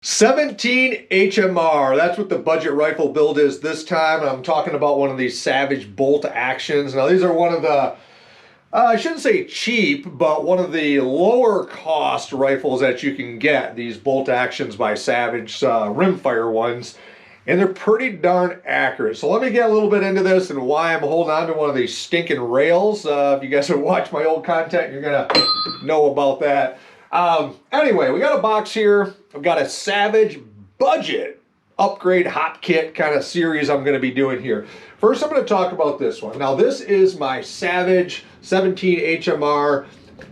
17 HMR, that's what the budget rifle build is this time. I'm talking about one of these Savage bolt actions. Now these are one of the, I shouldn't say cheap, but one of the lower cost rifles that you can get, these bolt actions by Savage, rimfire ones. And they're pretty darn accurate. So let me get a little bit into this and why I'm holding on to one of these stinking rails. If you guys have watched my old content, you're gonna know about that. Anyway, we got a box here. I've got a Savage budget upgrade hot kit kind of series I'm going to be doing here. First, I'm going to talk about this one. Now, this is my Savage 17 HMR.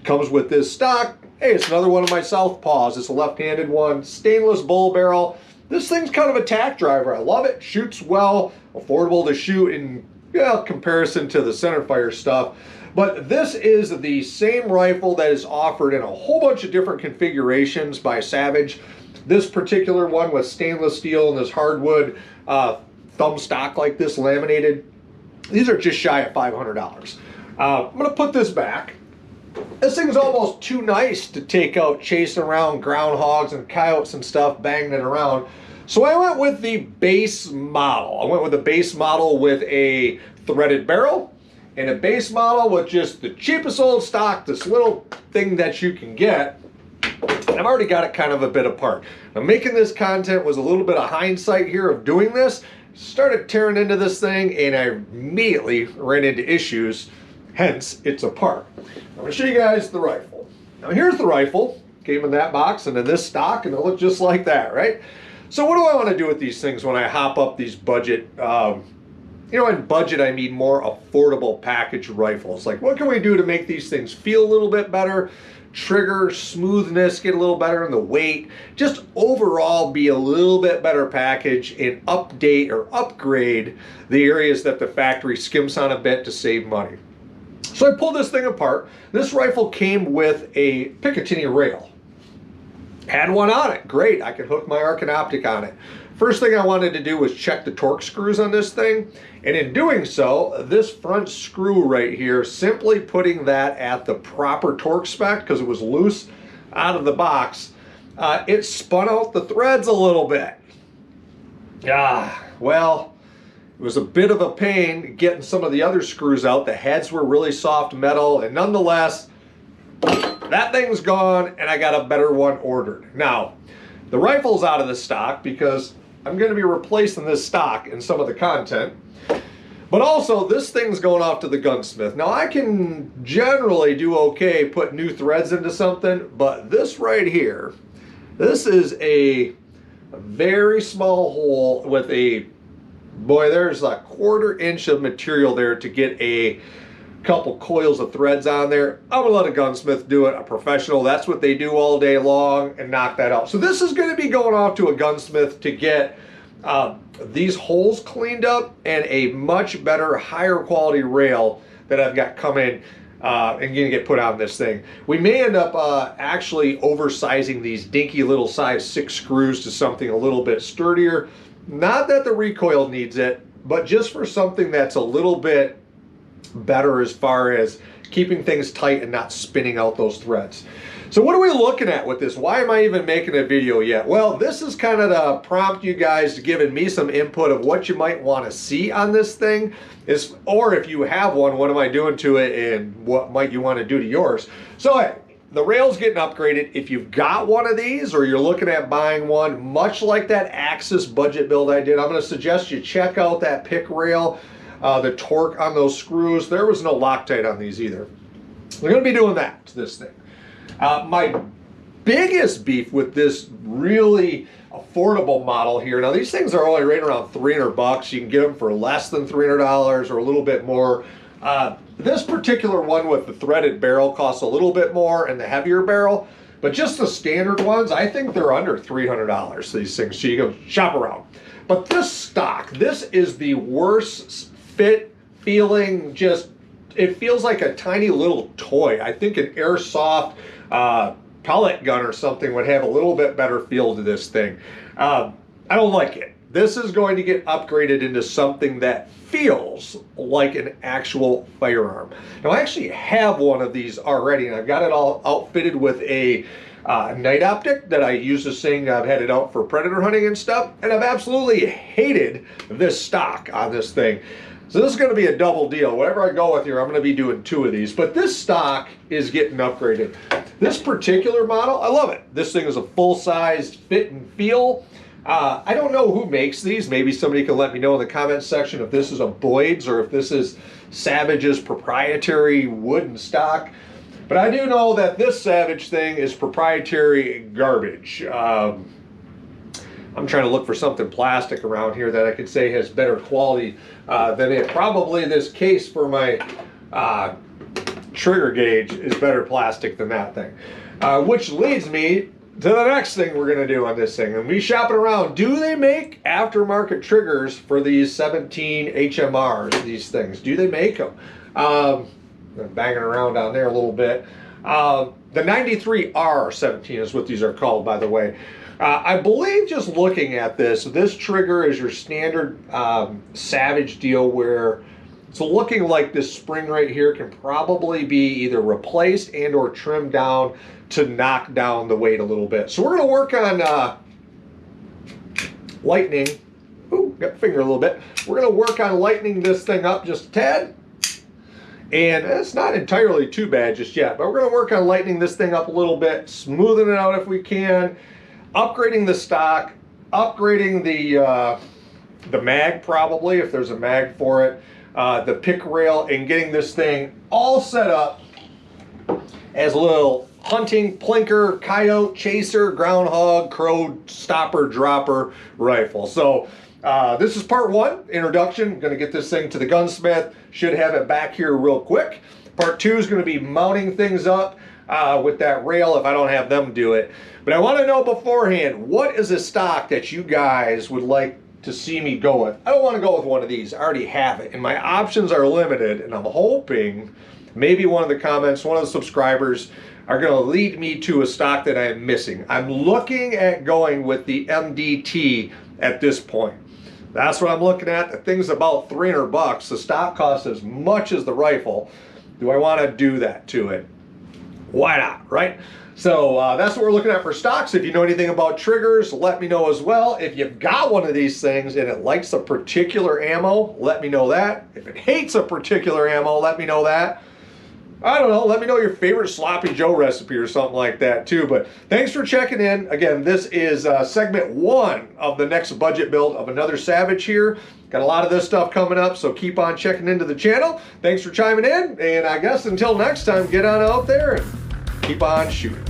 Comes with this stock. Hey, it's another one of my Southpaws. It's a left-handed one. Stainless bull barrel. This thing's kind of a tack driver. I love it. Shoots well. Affordable to shoot in comparison to the centerfire stuff. But this is the same rifle that is offered in a whole bunch of different configurations by Savage. This particular one with stainless steel and this hardwood thumb stock like this laminated. These are just shy of $500. I'm going to put this back. This thing's almost too nice to take out chasing around groundhogs and coyotes and stuff, banging it around. So I went with the base model. I went with the base model with a threaded barrel. And a base model with just the cheapest old stock, this little thing that you can get. And I've already got it kind of a bit apart. Now, making this content was a little bit of hindsight here of doing this. Started tearing into this thing and I immediately ran into issues, hence it's apart. I'm going to show you guys the rifle. Now here's the rifle. Came in that box and in this stock and it looked just like that, right? So what do I want to do with these things when I hop up these budget you know, in budget, I mean more affordable package rifles. Like, what can we do to make these things feel a little bit better? Trigger smoothness, get a little better in the weight. Just overall be a little bit better package and update or upgrade the areas that the factory skimps on a bit to save money. So I pulled this thing apart. This rifle came with a Picatinny rail. Had one on it. Great. I could hook my Arken Optic on it. First thing I wanted to do was check the torque screws on this thing. And in doing so, this front screw right here, simply putting that at the proper torque spec because it was loose out of the box, it spun out the threads a little bit. Well, it was a bit of a pain getting some of the other screws out. The heads were really soft metal, and nonetheless, that thing's gone and I got a better one ordered. Now, the rifle's out of the stock because I'm going to be replacing this stock in some of the content. But also, this thing's going off to the gunsmith. Now, I can generally do okay put new threads into something, but this right here, this is a very small hole with a, boy, there's a 1/4 inch of material there to get a couple coils of threads on there. I'm gonna let a gunsmith do it, a professional. That's what they do all day long, and knock that out. So this is gonna be going off to a gunsmith to get these holes cleaned up and a much better, higher quality rail that I've got coming and gonna get put on this thing. We may end up actually oversizing these dinky little size 6 screws to something a little bit sturdier. Not that the recoil needs it, but just for something that's a little bit better as far as keeping things tight and not spinning out those threads. So what are we looking at with this? Why am I even making a video yet? Well, this is kind of to prompt you guys to giving me some input of what you might want to see on this thing, or if you have one, what am I doing to it and what might you want to do to yours? So hey, the rail's getting upgraded. If you've got one of these or you're looking at buying one, much like that Axis budget build I did, I'm going to suggest you check out that pick rail. The torque on those screws, there was no Loctite on these either. We're going to be doing that to this thing. My biggest beef with this really affordable model here, now these things are only right around 300 bucks. You can get them for less than $300 or a little bit more. This particular one with the threaded barrel costs a little bit more and the heavier barrel, but just the standard ones, I think they're under $300, these things, so you go shop around. But this stock, this is the worst fit feeling, just, it feels like a tiny little toy. I think an airsoft pellet gun or something would have a little bit better feel to this thing. I don't like it. This is going to get upgraded into something that feels like an actual firearm. Now I actually have one of these already and I've got it all outfitted with a night optic that I use this thing. I've had it out for predator hunting and stuff, and I've absolutely hated this stock on this thing. So this is going to be a double deal. Whatever I go with here, I'm going to be doing 2 of these. But this stock is getting upgraded. This particular model, I love it. This thing is a full-sized fit and feel. I don't know who makes these. Maybe somebody can let me know in the comments section if this is a Boyd's or if this is Savage's proprietary wooden stock. But I do know that this Savage thing is proprietary garbage. I'm trying to look for something plastic around here that I could say has better quality than it. Probably this case for my trigger gauge is better plastic than that thing. Which leads me to the next thing we're going to do on this thing. And we shopping around. Do they make aftermarket triggers for these 17 HMRs, these things? Do they make them? I'm banging around down there a little bit. The 93R17 is what these are called, by the way. I believe just looking at this trigger is your standard Savage deal where it's looking like this spring right here can probably be either replaced and or trimmed down to knock down the weight a little bit. So we're going to work on lightening. Ooh, got the finger a little bit. We're going to work on lightening this thing up just a tad. And it's not entirely too bad just yet, but we're going to work on lightening this thing up a little bit, smoothing it out if we can, upgrading the stock, upgrading the mag probably, if there's a mag for it, the pick rail, and getting this thing all set up as a little hunting plinker, coyote chaser, groundhog, crow stopper, dropper rifle. So this is part 1, introduction. Going to get this thing to the gunsmith. Should have it back here real quick. Part 2 is going to be mounting things up with that rail if I don't have them do it. But I want to know beforehand, what is a stock that you guys would like to see me go with? I don't want to go with one of these. I already have it, and my options are limited, and I'm hoping maybe one of the comments, one of the subscribers are going to lead me to a stock that I am missing. I'm looking at going with the MDT at this point. That's what I'm looking at. The thing's about 300 bucks. The stock costs as much as the rifle. Do I want to do that to it? Why not, right? So that's what we're looking at for stocks. If you know anything about triggers, let me know as well. If you've got one of these things and it likes a particular ammo, let me know that. If it hates a particular ammo, let me know that. I don't know, let me know your favorite Sloppy Joe recipe or something like that too. But thanks for checking in. Again, this is segment 1 of the next budget build of another Savage here. Got a lot of this stuff coming up, so keep on checking into the channel. Thanks for chiming in, and I guess until next time, get on out there and keep on shooting.